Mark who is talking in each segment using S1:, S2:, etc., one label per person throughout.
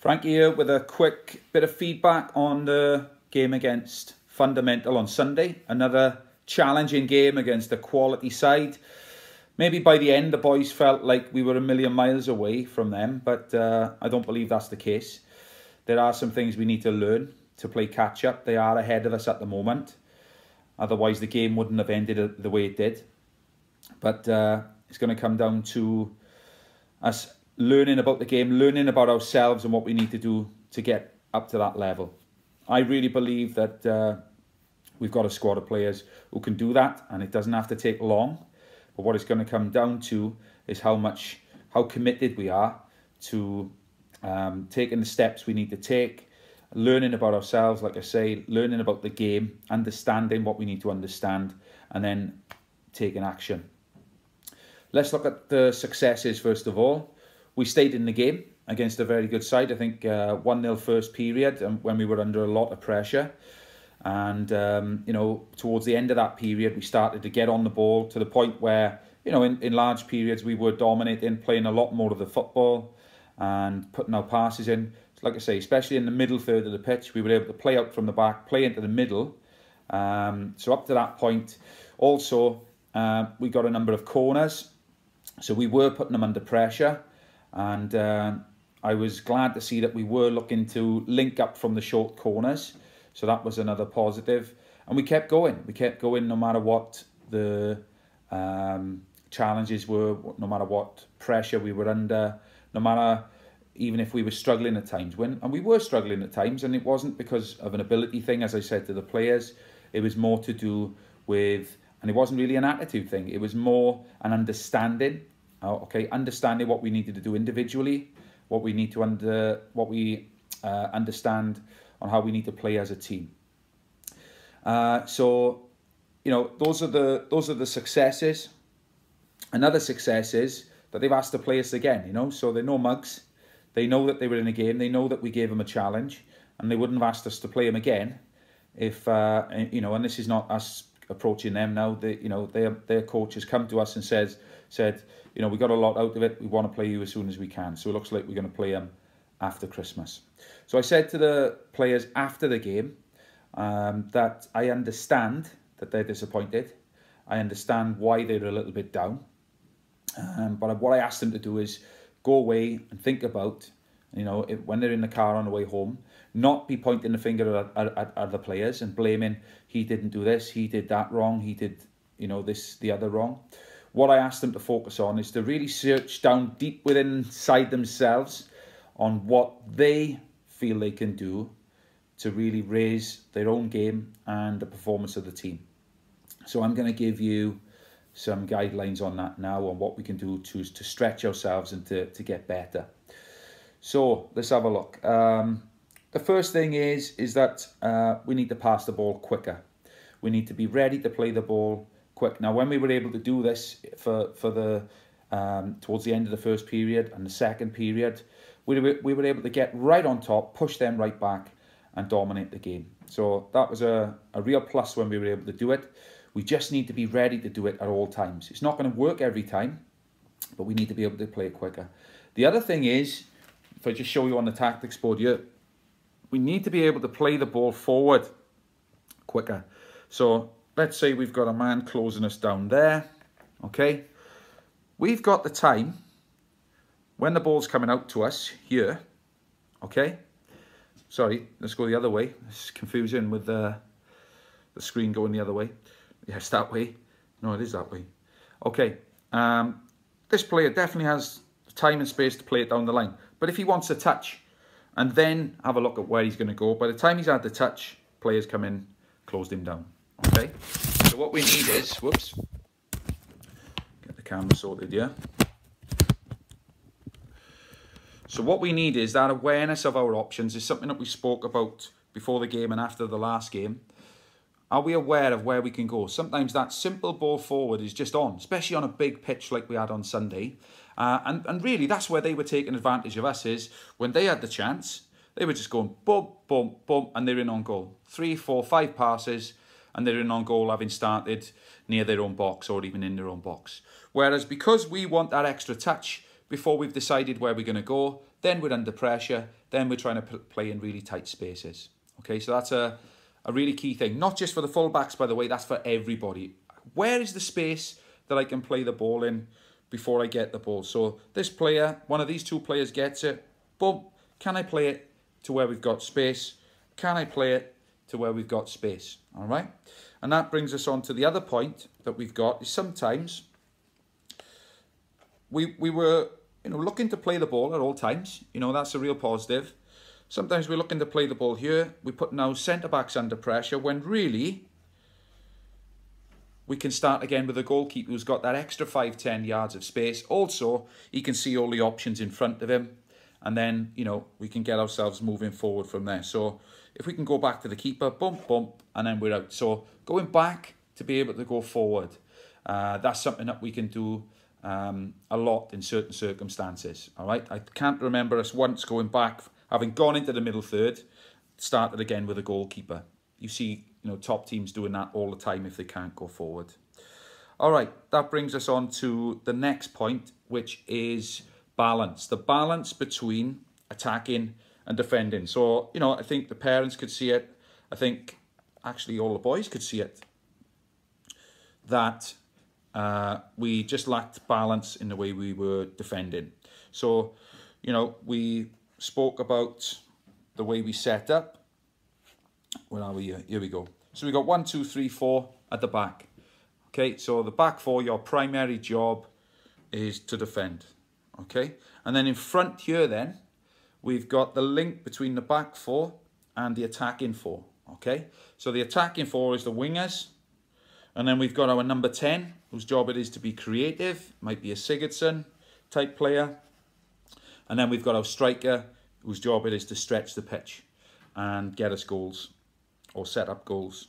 S1: Frankie here with a quick bit of feedback on the game against Fundamental on Sunday. Another challenging game against a quality side. Maybe by the end the boys felt like we were a million miles away from them, but I don't believe that's the case. There are some things we need to learn to play catch up. They are ahead of us at the moment. Otherwise the game wouldn't have ended the way it did. But it's going to come down to us learning about the game, learning about ourselves and what we need to do to get up to that level. I really believe that we've got a squad of players who can do that, and it doesn't have to take long. But what it's going to come down to is how committed we are to taking the steps we need to take, learning about ourselves, like I say, learning about the game, understanding what we need to understand, and then taking action. Let's look at the successes first of all. We stayed in the game against a very good side. I think 1-0 first period when we were under a lot of pressure. And, you know, towards the end of that period, we started to get on the ball to the point where, you know, in large periods, we were dominating, playing a lot more of the football and putting our passes in. So like I say, especially in the middle third of the pitch, we were able to play out from the back, play into the middle. So up to that point, also, we got a number of corners. So we were putting them under pressure. And I was glad to see that we were looking to link up from the short corners. So that was another positive. And we kept going. We kept going no matter what the challenges were, no matter what pressure we were under, no matter even if we were struggling at times. And we were struggling at times, and it wasn't because of an ability thing, as I said to the players. It was more to do with, and it wasn't really an attitude thing. It was more an understanding. Okay, understanding what we needed to do individually, what we need to understand on how we need to play as a team. So, you know, those are the successes. Another success is that they've asked to play us again. You know, so they're no mugs. They know that they were in a game. They know that we gave them a challenge, and they wouldn't have asked us to play them again if you know. And this is not us approaching them now. They, you know, their coach has come to us and said, you know, we got a lot out of it. We want to play you as soon as we can. So it looks like we're going to play them after Christmas. So I said to the players after the game that I understand that they're disappointed. I understand why they're a little bit down. But what I asked them to do is go away and think about, you know, when they're in the car on the way home, not be pointing the finger at other players and blaming, he didn't do this, he did that wrong, he did, you know, this, the other wrong. What I asked them to focus on is to really search down deep within inside themselves on what they feel they can do to really raise their own game and the performance of the team. So I'm going to give you some guidelines on that now, on what we can do to stretch ourselves and to get better. So let's have a look. The first thing is that we need to pass the ball quicker. We need to be ready to play the ball quick. Now, when we were able to do this for the towards the end of the first period and the second period, we were able to get right on top, push them right back, and dominate the game. So that was a real plus when we were able to do it. We just need to be ready to do it at all times. It's not going to work every time, but we need to be able to play it quicker. The other thing is, if I just show you on the tactics board here, we need to be able to play the ball forward quicker. So let's say we've got a man closing us down there, okay? We've got the time, when the ball's coming out to us here, okay? Sorry, let's go the other way. It's confusing with the screen going the other way. Yes, that way. No, it is that way. Okay, this player definitely has time and space to play it down the line. But if he wants a touch, and then have a look at where he's going to go, by the time he's had the touch, players come in, closed him down. Okay, so what we need is, whoops, get the camera sorted, yeah. So what we need is that awareness of our options is something that we spoke about before the game and after the last game. Are we aware of where we can go? Sometimes that simple ball forward is just on, especially on a big pitch like we had on Sunday. And really, that's where they were taking advantage of us, is when they had the chance, they were just going bump, bump, bump, and they're in on goal. 3, 4, 5 passes, and they're in on goal having started near their own box or even in their own box. Whereas because we want that extra touch before we've decided where we're going to go, then we're under pressure, then we're trying to play in really tight spaces. Okay, so that's a really key thing. Not just for the fullbacks, by the way, that's for everybody. Where is the space that I can play the ball in before I get the ball? So this player, one of these two players gets it, boom, can I play it to where we've got space? Can I play it to where we've got space? All right, and that brings us on to the other point that we've got, is sometimes we were, you know, looking to play the ball at all times. You know, that's a real positive. Sometimes we're looking to play the ball here. We're putting our centre-backs under pressure when really we can start again with the goalkeeper who's got that extra 5-10 yards of space. Also, he can see all the options in front of him. And then, you know, we can get ourselves moving forward from there. So if we can go back to the keeper, bump, bump, and then we're out. So going back to be able to go forward, that's something that we can do a lot in certain circumstances. All right, I can't remember us once going back, having gone into the middle third, started again with a goalkeeper. You see, you know, top teams doing that all the time if they can't go forward. All right, that brings us on to the next point, which is balance. The balance between attacking and defending. So, you know, I think the parents could see it. I think actually all the boys could see it. That we just lacked balance in the way we were defending. So, you know, we spoke about the way we set up. Where are we? Here we go. So we got 1, 2, 3, 4 at the back. Okay, so the back four, your primary job is to defend. Okay, and then in front here then, we've got the link between the back four and the attacking four. Okay, so the attacking four is the wingers. And then we've got our number 10, whose job it is to be creative. Might be a Sigurdsson type player. And then we've got our striker, whose job it is to stretch the pitch and get us goals or set up goals.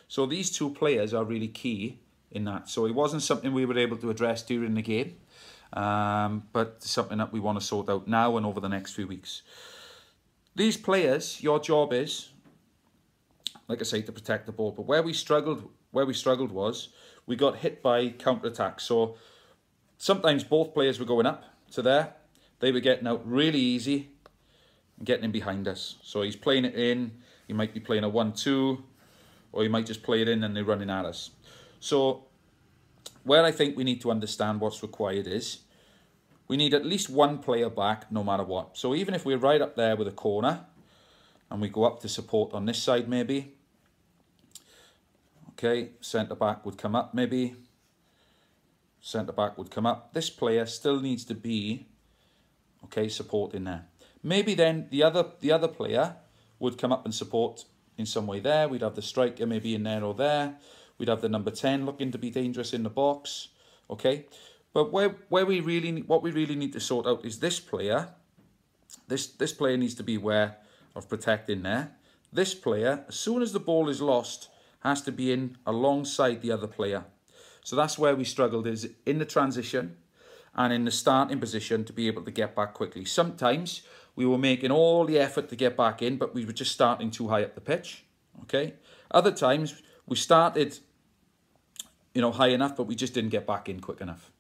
S1: So these two players are really key in that. So it wasn't something we were able to address during the game, but something that we want to sort out now and over the next few weeks. These players, your job is, like I say, to protect the ball. But where we struggled was we got hit by counter-attacks. So sometimes both players were going up to there. They were getting out really easy and getting in behind us. So he's playing it in. He might be playing a 1-2, or he might just play it in and they're running at us. So where I think we need to understand what's required is we need at least one player back no matter what. So even if we're right up there with a corner and we go up to support on this side maybe, okay, centre-back would come up maybe. Centre-back would come up. This player still needs to be, okay, supporting there. Maybe then the other player would come up and support in some way there. We'd have the striker maybe in there or there. We'd have the number 10 looking to be dangerous in the box. Okay, but what we really need to sort out is this player. This player needs to be aware of protecting there. This player, as soon as the ball is lost, has to be in alongside the other player. So that's where we struggled, is in the transition and in the starting position to be able to get back quickly. Sometimes we were making all the effort to get back in, but we were just starting too high up the pitch. Okay. Other times we started, you know, high enough, but we just didn't get back in quick enough.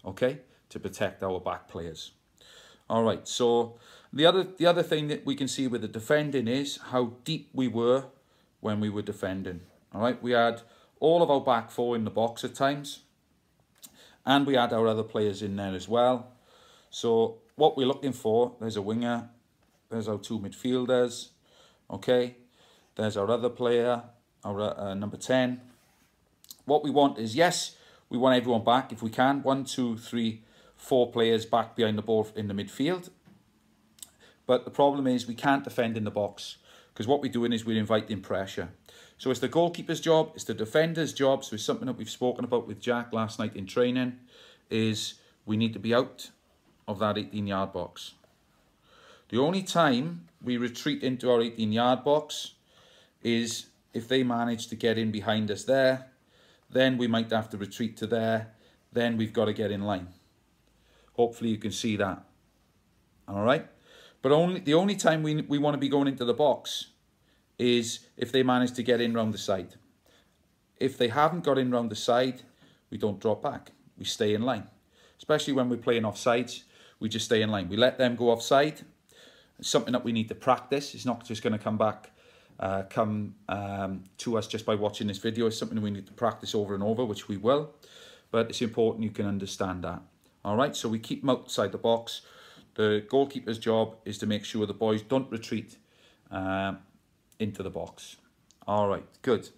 S1: Okay, to protect our back players. All right. So the other thing that we can see with the defending is how deep we were when we were defending. All right, we had all of our back four in the box at times, and we had our other players in there as well. So what we're looking for, there's a winger, there's our two midfielders, okay, there's our other player, our number 10. What we want is, yes, we want everyone back if we can. 1, 2, 3, 4 players back behind the ball in the midfield. But the problem is we can't defend in the box, because what we're doing is we're inviting pressure. So it's the goalkeeper's job, it's the defender's job. So it's something that we've spoken about with Jack last night in training, is we need to be out of that 18-yard box. The only time we retreat into our 18-yard box is if they manage to get in behind us there. Then we might have to retreat to there. Then we've got to get in line. Hopefully you can see that. All right? But the only time we want to be going into the box is if they manage to get in round the side. If they haven't got in round the side, we don't drop back. We stay in line. Especially when we're playing offsides, we just stay in line. We let them go offside, It's something that we need to practice. It's not just going to come back, to us just by watching this video. It's something we need to practice over and over, which we will. But it's important you can understand that. All right, so we keep them outside the box. The goalkeeper's job is to make sure the boys don't retreat into the box. All right, good.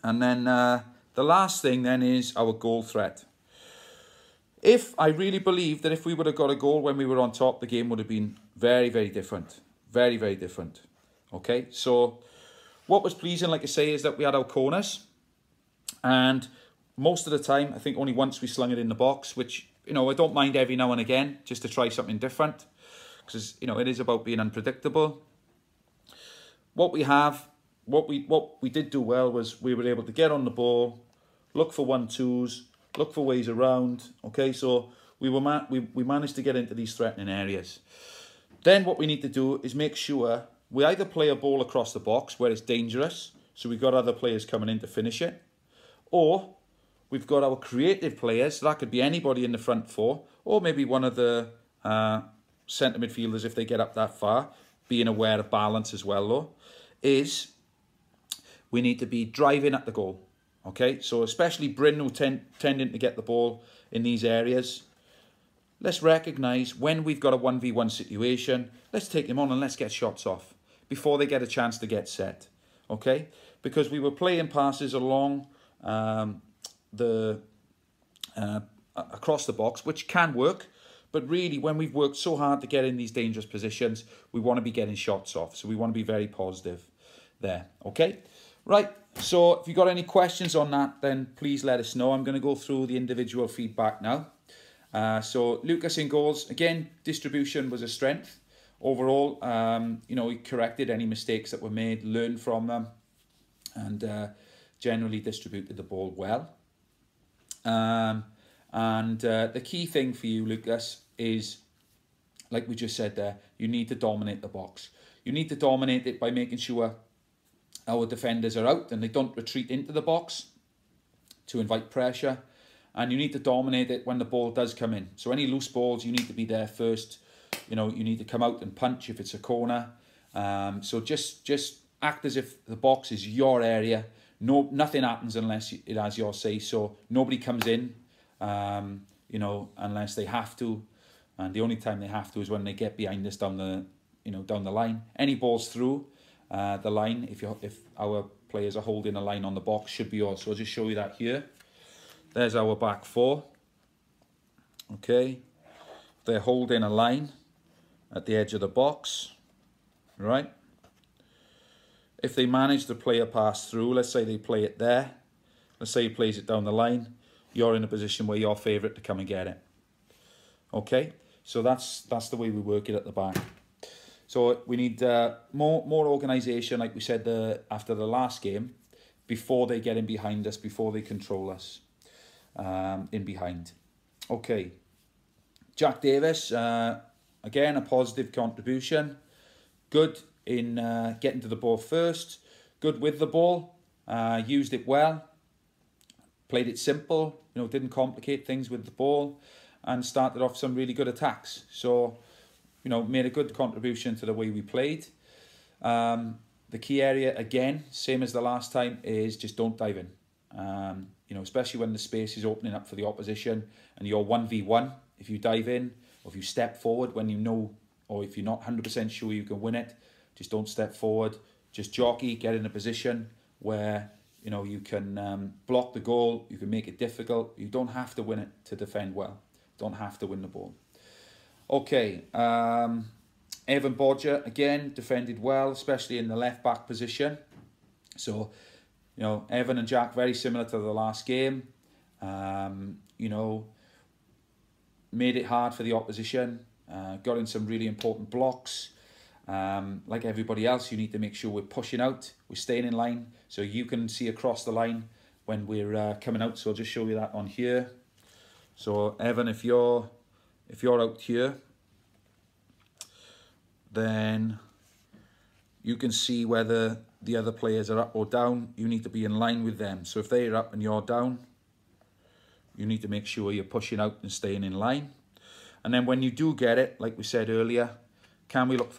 S1: And then the last thing then is our goal threat. If I really believe that if we would have got a goal when we were on top, the game would have been very, very different. Very, very different. Okay, so what was pleasing, like I say, is that we had our corners. And most of the time, I think only once we slung it in the box, which, you know, I don't mind every now and again, just to try something different. Because, you know, it is about being unpredictable. What we did do well was we were able to get on the ball, look for 1-2s, look for ways around. Okay, so we managed to get into these threatening areas. Then what we need to do is make sure we either play a ball across the box where it's dangerous, so we've got other players coming in to finish it, or we've got our creative players, so that could be anybody in the front four, or maybe one of the centre midfielders if they get up that far, being aware of balance as well though, is we need to be driving at the goal. Okay, so especially Bryn, who tending to get the ball in these areas, let's recognise when we've got a 1v1 situation, let's take them on and let's get shots off before they get a chance to get set. Okay, because we were playing passes along across the box, which can work, but really when we've worked so hard to get in these dangerous positions, we want to be getting shots off. So we want to be very positive there. Okay, right. So if you've got any questions on that, then please let us know. I'm going to go through the individual feedback now. So Lucas in goals, again, distribution was a strength. Overall, you know, he corrected any mistakes that were made, learned from them, and generally distributed the ball well. The key thing for you, Lucas, is, like we just said there, you need to dominate the box. You need to dominate it by making sure our defenders are out and they don't retreat into the box to invite pressure. And you need to dominate it when the ball does come in. So any loose balls, you need to be there first. You know, you need to come out and punch if it's a corner. So just act as if the box is your area. No, nothing happens unless it has your say. So nobody comes in, you know, unless they have to. And the only time they have to is when they get behind us down the line. Any balls through the line, if our players are holding a line on the box, should be yours. So I'll just show you that here. There's our back four. Okay, they're holding a line at the edge of the box, right? If they manage to play a pass through, let's say they play it there, let's say he plays it down the line, you're in a position where you're favourite to come and get it. Okay, so that's the way we work it at the back. So we need more organisation, like we said after the last game, before they get in behind us, before they control us in behind. Okay, Jack Davis, again, a positive contribution. Good in getting to the ball first. Good with the ball. Used it well. Played it simple. You know, didn't complicate things with the ball, and started off some really good attacks. So, you know, made a good contribution to the way we played. The key area, again, same as the last time, is just don't dive in. You know, especially when the space is opening up for the opposition and you're 1v1. If you dive in, or if you step forward when you know, or if you're not 100% sure you can win it, just don't step forward. Just jockey, get in a position where, you know, you can block the goal, you can make it difficult. You don't have to win it to defend well. Don't have to win the ball. Okay, Evan Bodger, again, defended well, especially in the left-back position. So, you know, Evan and Jack, very similar to the last game. You know, made it hard for the opposition. Got in some really important blocks. Like everybody else, you need to make sure we're pushing out, we're staying in line, so you can see across the line when we're coming out. So I'll just show you that on here. So Evan, if you're out here, then you can see whether the other players are up or down. You need to be in line with them. So if they're up and you're down, you need to make sure you're pushing out and staying in line. And then when you do get it, like we said earlier, can we look for